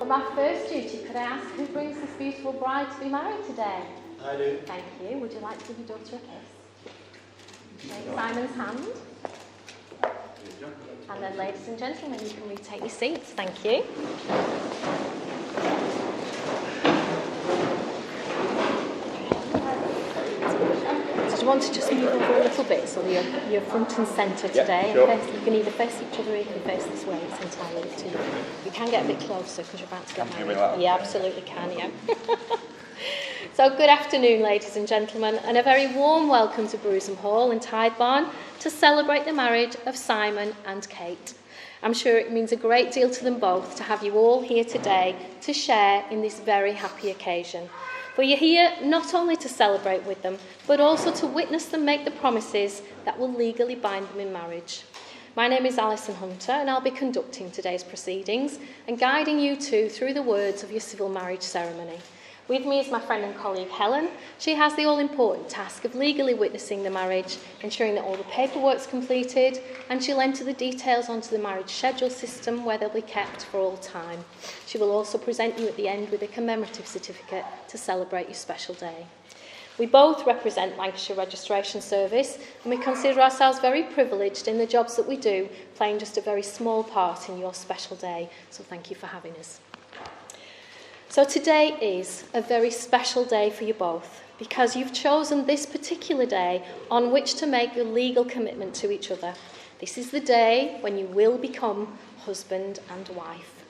For my first duty, could I ask who brings this beautiful bride to be married today? I do. Thank you. Would you like to give your daughter a kiss? Shake Simon's hand. And then, ladies and gentlemen, you can retake your seats. Thank you. So do you want to just move over a little bit so you're front and centre today? Sure. And you can either face each other or you can face this way. It's entirely up to you. You can get a bit closer because you're about to get married. Yeah, absolutely can, yeah. So good afternoon, ladies and gentlemen, and a very warm welcome to Brusham Hall in Tidebarn to celebrate the marriage of Simon and Kate. I'm sure it means a great deal to them both to have you all here today to share in this very happy occasion. For you're here not only to celebrate with them, but also to witness them make the promises that will legally bind them in marriage. My name is Alison Hunter, and I'll be conducting today's proceedings and guiding you two through the words of your civil marriage ceremony. With me is my friend and colleague Helen. She has the all-important task of legally witnessing the marriage, ensuring that all the paperwork's completed, and she'll enter the details onto the marriage schedule system where they'll be kept for all time. She will also present you at the end with a commemorative certificate to celebrate your special day. We both represent Lancashire Registration Service, and we consider ourselves very privileged in the jobs that we do, playing just a very small part in your special day. So thank you for having us. So today is a very special day for you both because you've chosen this particular day on which to make your legal commitment to each other. This is the day when you will become husband and wife.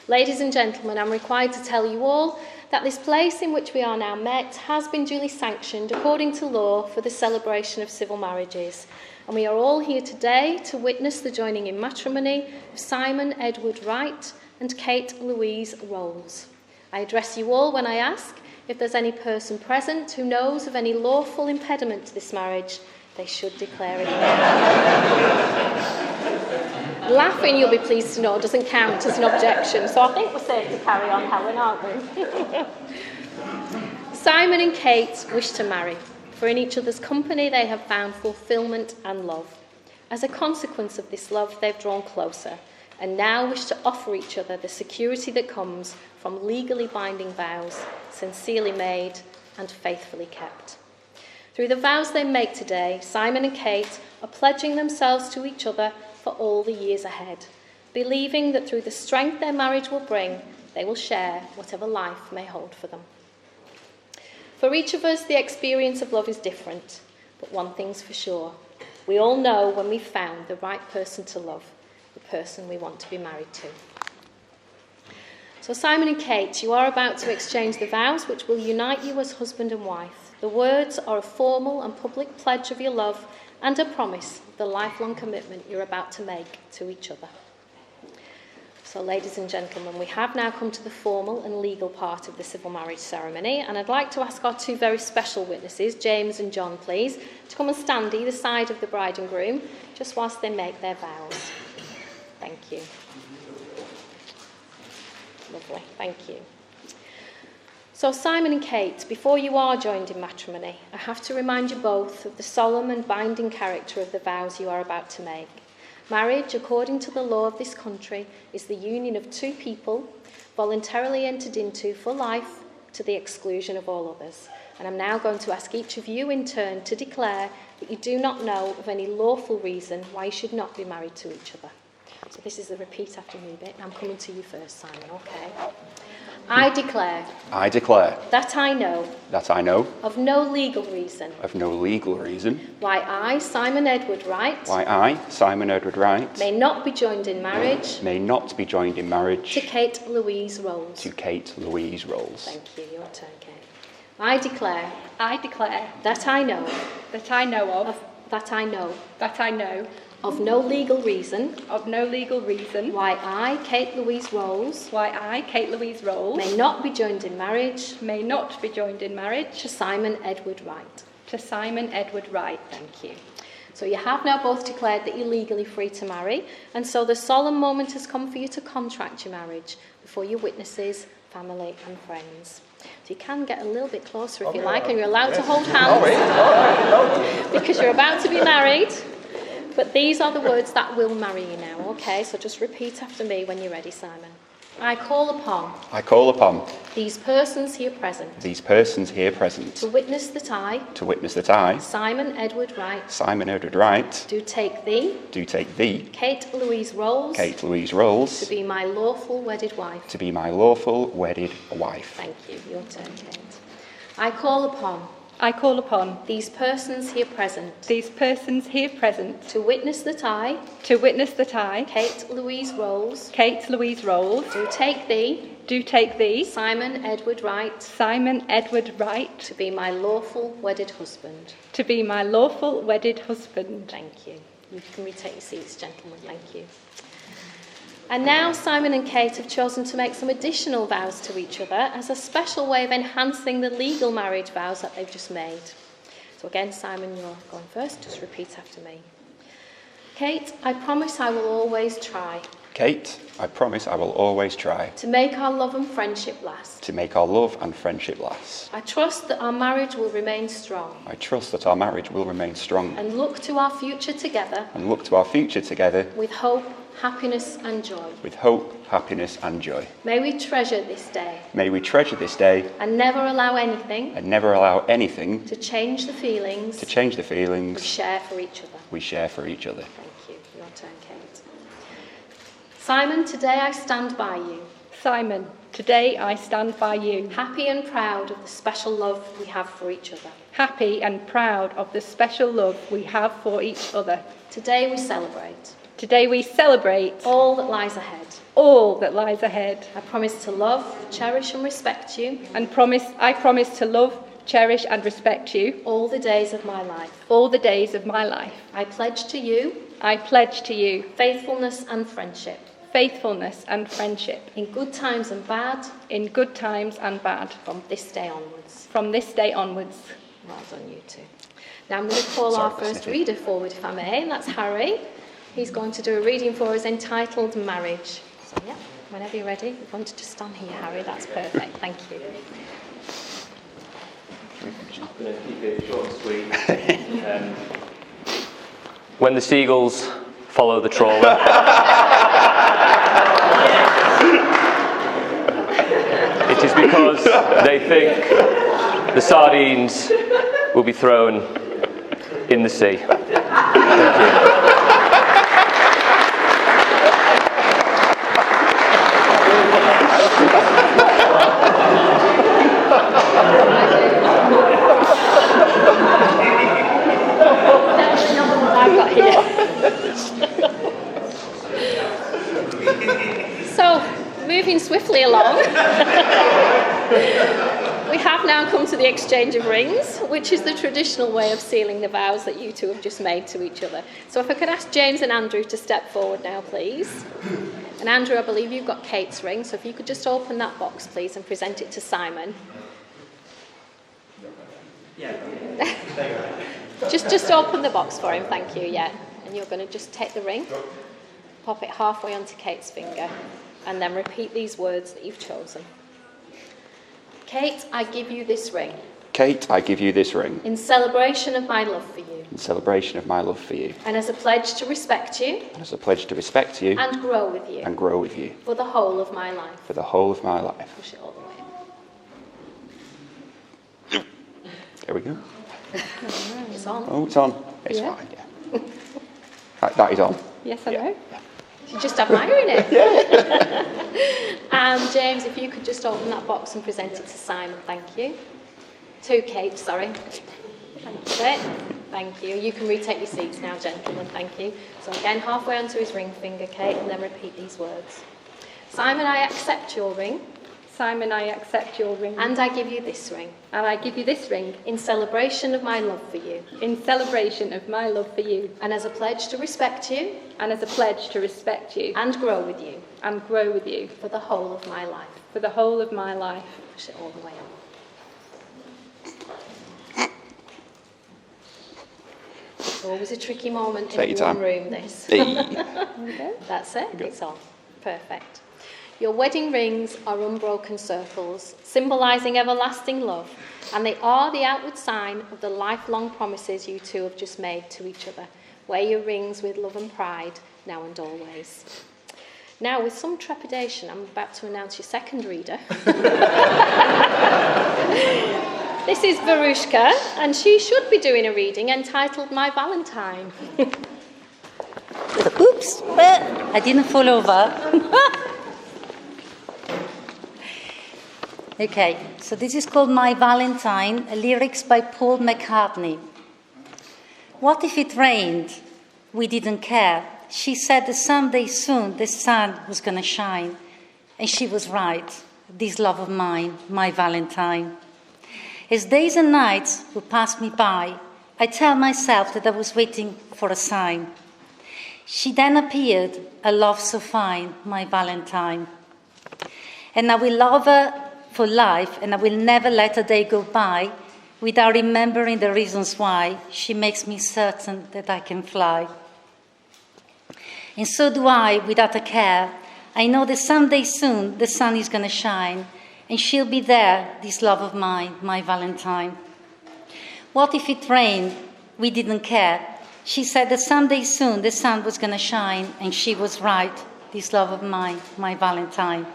Ladies and gentlemen, I'm required to tell you all that this place in which we are now met has been duly sanctioned according to law for the celebration of civil marriages. And we are all here today to witness the joining in matrimony of Simon Edward Wright and Kate Louise Rolls. I address you all when I ask if there's any person present who knows of any lawful impediment to this marriage, they should declare it. Laughing, you'll be pleased to know, doesn't count as an objection, so I think we're safe to carry on, Helen, aren't we? Simon and Kate wish to marry, for in each other's company they have found fulfilment and love. As a consequence of this love, they've drawn closer, and now wish to offer each other the security that comes from legally binding vows, sincerely made and faithfully kept. Through the vows they make today, Simon and Kate are pledging themselves to each other for all the years ahead, believing that through the strength their marriage will bring, they will share whatever life may hold for them. For each of us, the experience of love is different, but one thing's for sure. We all know when we've found the right person to love, the person we want to be married to. So Simon and Kate, you are about to exchange the vows which will unite you as husband and wife. The words are a formal and public pledge of your love and a promise of the lifelong commitment you're about to make to each other. So ladies and gentlemen, we have now come to the formal and legal part of the civil marriage ceremony, and I'd like to ask our two very special witnesses, James and John, please, to come and stand either side of the bride and groom, just whilst they make their vows. Thank you. Lovely, thank you. So Simon and Kate, before you are joined in matrimony, I have to remind you both of the solemn and binding character of the vows you are about to make. Marriage, according to the law of this country, is the union of two people voluntarily entered into for life to the exclusion of all others. And I'm now going to ask each of you in turn to declare that you do not know of any lawful reason why you should not be married to each other. So this is the repeat after me bit. I'm coming to you first, Simon, okay? I declare that I know of no legal reason why I, Simon Edward Wright, may not be joined in marriage to Kate Louise Rolls. Thank you. Your turn, Kate. I declare that I know of no legal reason why I, Kate Louise Rolls, may not be joined in marriage to Simon Edward Wright. Thank you. So you have now both declared that you're legally free to marry, and so the solemn moment has come for you to contract your marriage before your witnesses, family and friends. So you can get a little bit closer if you like, and you're allowed to hold hands because you're about to be married. But these are the words that will marry you now, okay? So just repeat after me when you're ready, Simon. I call upon I call upon these persons here present these persons here present to witness that I, Simon Edward Wright, do take thee, Kate Louise Rolls, to be my lawful wedded wife. Thank you. Your turn, Kate. I call upon these persons here present to witness that I, Kate Louise Rolls, do take thee, Simon Edward Wright, to be my lawful wedded husband. Thank you. You can retake your seats, gentlemen. Thank you. And now Simon and Kate have chosen to make some additional vows to each other as a special way of enhancing the legal marriage vows that they've just made. So again, Simon, you're going first. Just repeat after me. Kate, I promise I will always try. To make our love and friendship last. I trust that our marriage will remain strong. And look to our future together. With hope, happiness and joy. May we treasure this day. And never allow anything. To change the feelings. We share for each other. Thank you. Your turn, Kate. Simon, today I stand by you. Happy and proud of the special love we have for each other. Today we celebrate all that lies ahead. I promise to love, cherish and respect you. I promise to love, cherish and respect you all the days of my life. I pledge to you faithfulness and friendship. In good times and bad. From this day onwards. Well done, you two. Now I'm going to call our first reader forward, if I may, and that's Harry. He's going to do a reading for us entitled Marriage. So yeah, whenever you're ready, you want to just stand here, Harry. That's perfect. Thank you. I'm going to keep it short and sweet. When the seagulls follow the trawler, it is because they think the sardines will be thrown in the sea. Thank you. I've got here. So, moving swiftly along, we have now come to the exchange of rings, which is the traditional way of sealing the vows that you two have just made to each other. So if I could ask James and Andrew to step forward now, please. And Andrew, I believe you've got Kate's ring, so if you could just open that box, please, and present it to Simon. Yeah. Just open the box for him, thank you, yeah. And you're going to just take the ring, pop it halfway onto Kate's finger, and then repeat these words that you've chosen. Kate, I give you this ring. In celebration of my love for you. And as a pledge to respect you. And grow with you. For the whole of my life. Push it all the way. There we go. It's on. Oh, it's on. It's fine, yeah. That is on. Yes, I know. You're just admiring it. Yeah. And James, if you could just open that box and present it to Simon, thank you. To Kate, sorry. That's it. Thank you. You can retake your seats now, gentlemen. Thank you. So again, halfway onto his ring finger, Kate, and then repeat these words. Simon, I accept your ring. Simon, I accept your ring. And I give you this ring. And I give you this ring. In celebration of my love for you. In celebration of my love for you. And as a pledge to respect you. And as a pledge to respect you. And grow with you. And grow with you. For the whole of my life. For the whole of my life. Push it all the way up. It's always a tricky moment in one room, this. That's it. It's on. Perfect. Your wedding rings are unbroken circles, symbolising everlasting love, and they are the outward sign of the lifelong promises you two have just made to each other. Wear your rings with love and pride, now and always. Now, with some trepidation, I'm about to announce your second reader. This is Varushka, and she should be doing a reading entitled My Valentine. Oops, I didn't fall over. Okay, so this is called My Valentine, lyrics by Paul McCartney. What if it rained? We didn't care. She said that someday soon the sun was going to shine. And she was right, this love of mine, my Valentine. As days and nights would pass me by, I tell myself that I was waiting for a sign. She then appeared, a love so fine, my Valentine. And I will love her for life, and I will never let a day go by without remembering the reasons why she makes me certain that I can fly. And so do I, without a care. I know that someday soon the sun is going to shine, and she'll be there, this love of mine, my Valentine. What if it rained? We didn't care. She said that someday soon the sun was going to shine, and she was right, this love of mine, my Valentine.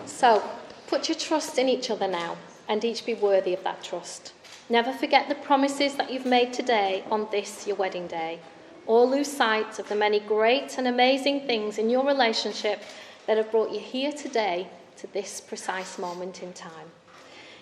So, put your trust in each other now, and each be worthy of that trust. Never forget the promises that you've made today on this, your wedding day, or lose sight of the many great and amazing things in your relationship that have brought you here today to this precise moment in time.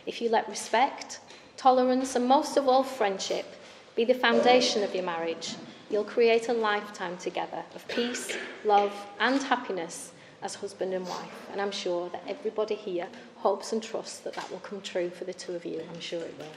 If you let respect, tolerance, and most of all friendship be the foundation of your marriage, you'll create a lifetime together of peace, love, and happiness as husband and wife, and I'm sure that everybody here hopes and trusts that that will come true for the two of you. I'm sure it will.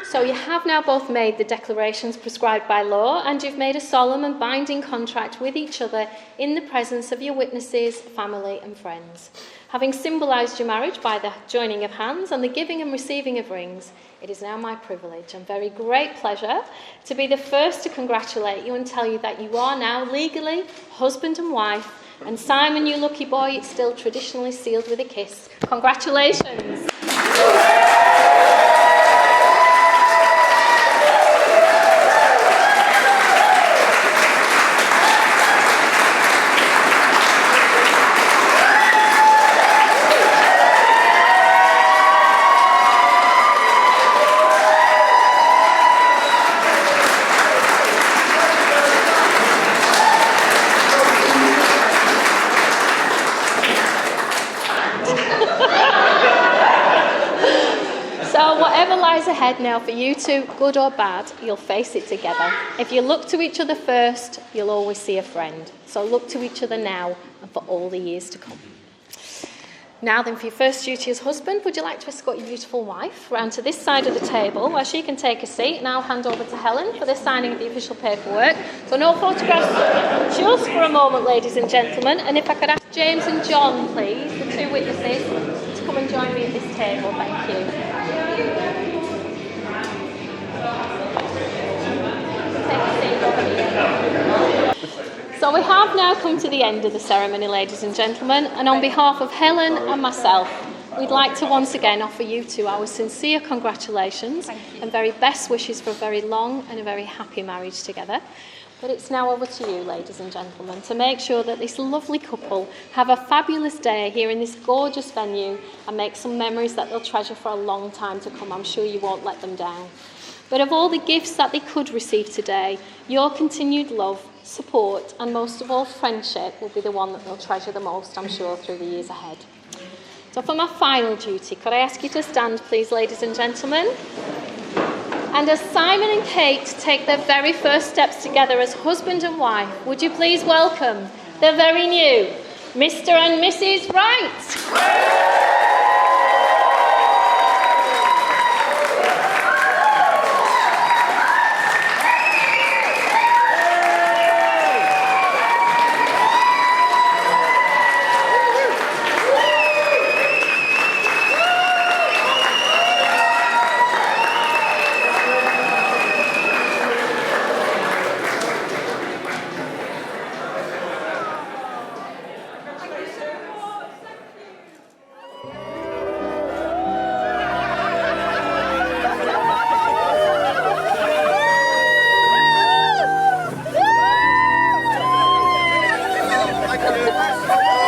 So you have now both made the declarations prescribed by law, and you've made a solemn and binding contract with each other in the presence of your witnesses, family and friends. Having symbolised your marriage by the joining of hands and the giving and receiving of rings, it is now my privilege and very great pleasure to be the first to congratulate you and tell you that you are now legally husband and wife. And Simon, you lucky boy, it's still traditionally sealed with a kiss. Congratulations. Ahead now for you two, good or bad, you'll face it together. If you look to each other first, you'll always see a friend. So look to each other now and for all the years to come. Now then, for your first duty as husband, would you like to escort your beautiful wife round to this side of the table where she can take a seat, and I'll hand over to Helen for the signing of the official paperwork. So no photographs just for a moment, ladies and gentlemen. And if I could ask James and John, please, the two witnesses, to come and join me at this table. Thank you. So we have now come to the end of the ceremony, ladies and gentlemen, and on behalf of Helen and myself, we'd like to once again offer you two our sincere congratulations and very best wishes for a very long and a very happy marriage together. But it's now over to you, ladies and gentlemen, to make sure that this lovely couple have a fabulous day here in this gorgeous venue and make some memories that they'll treasure for a long time to come. I'm sure you won't let them down. But of all the gifts that they could receive today, your continued love, support, and most of all friendship will be the one that they'll treasure the most, I'm sure, through the years ahead. So for my final duty, could I ask you to stand, please, ladies and gentlemen? And as Simon and Kate take their very first steps together as husband and wife, would you please welcome the very new Mr. and Mrs. Wright? you.